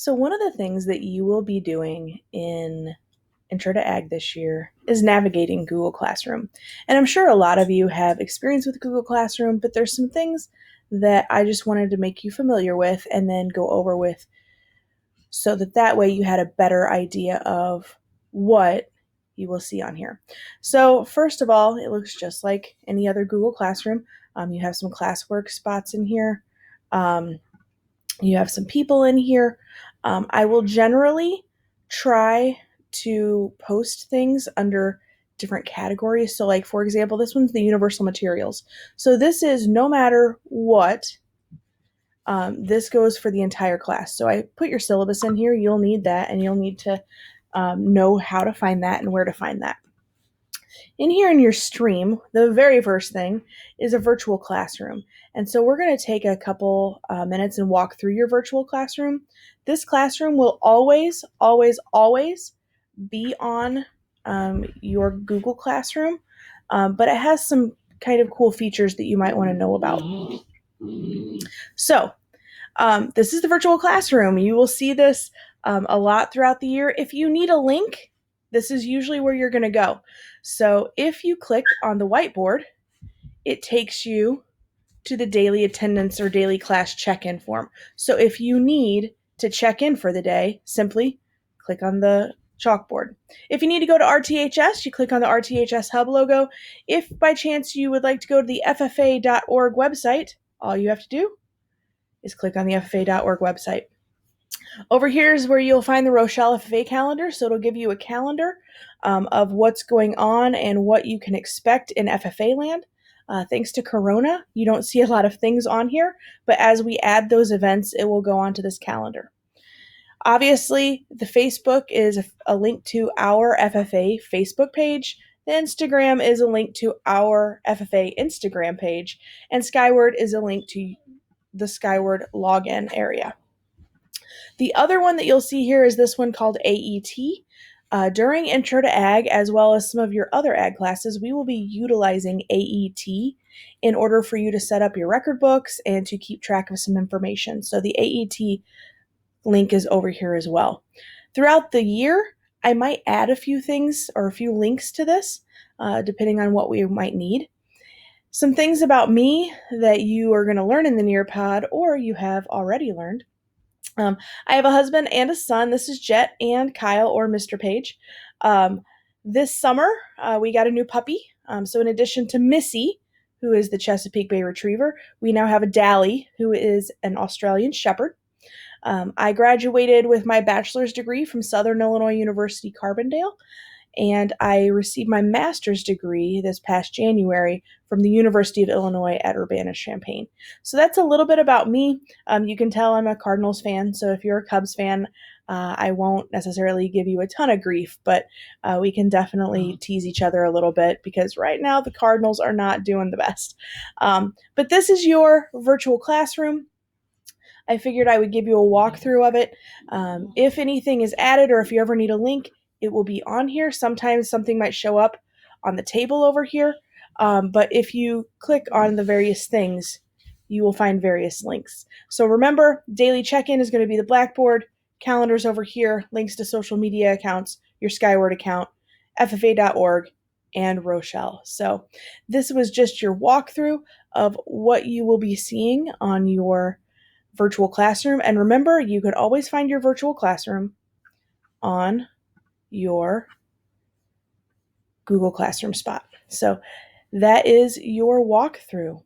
So one of the things that you will be doing in Intro to Ag this year is navigating Google Classroom. And I'm sure a lot of you have experience with Google Classroom, but there's some things that I just wanted to make you familiar with and then go over with so that way you had a better idea of what you will see on here. So first of all, it looks just like any other Google Classroom. You have some classwork spots in here. Um, you have some people in here. I will generally try to post things under different categories. So, like, for example, this one's the universal materials. So, this is no matter what, this goes for the entire class. So, I put your syllabus in here. You'll need that, and you'll need to know how to find that and where to find that. In here in your stream, the very first thing is a virtual classroom. And so we're going to take a couple minutes and walk through your virtual classroom. This classroom will always, always, always be on your Google Classroom, but it has some kind of cool features that you might want to know about. So this is the virtual classroom. You will see this a lot throughout the year. If you need a link, this is usually where you're going to go. So if you click on the whiteboard, it takes you to the daily attendance or daily class check-in form. So if you need to check in for the day, simply click on the chalkboard. If you need to go to RTHS, you click on the RTHS Hub logo. If by chance you would like to go to the FFA.org website, all you have to do is click on the FFA.org website. Over here is where you'll find the Rochelle FFA calendar. So it'll give you a calendar of what's going on and what you can expect in FFA land. Thanks to Corona, you don't see a lot of things on here, but as we add those events, it will go onto this calendar. Obviously, the Facebook is a link to our FFA Facebook page. The Instagram is a link to our FFA Instagram page, and Skyward is a link to the Skyward login area. The other one that you'll see here is this one called AET. During Intro to Ag, as well as some of your other ag classes, we will be utilizing AET in order for you to set up your record books and to keep track of some information. So the AET link is over here as well. Throughout the year, I might add a few things or a few links to this, depending on what we might need. Some things about me that you are going to learn in the Nearpod or you have already learned. I have a husband and a son. This is Jet and Kyle, or Mr. Page. This summer, we got a new puppy. So in addition to Missy, who is the Chesapeake Bay Retriever, we now have a Dally, who is an Australian Shepherd. I graduated with my bachelor's degree from Southern Illinois University, Carbondale, and I received my master's degree this past January from the University of Illinois at Urbana-Champaign. So that's a little bit about me. You can tell I'm a Cardinals fan, so if you're a Cubs fan, I won't necessarily give you a ton of grief, but we can definitely tease each other a little bit because right now the Cardinals are not doing the best. But this is your virtual classroom. I figured I would give you a walkthrough of it. If anything is added or if you ever need a link, it will be on here. Sometimes something might show up on the table over here, but if you click on the various things, you will find various links. So remember, daily check-in is going to be the Blackboard, calendars over here, links to social media accounts, your Skyward account, FFA.org, and Rochelle. So this was just your walkthrough of what you will be seeing on your virtual classroom. And remember, you can always find your virtual classroom on your Google Classroom spot. So that is your walkthrough.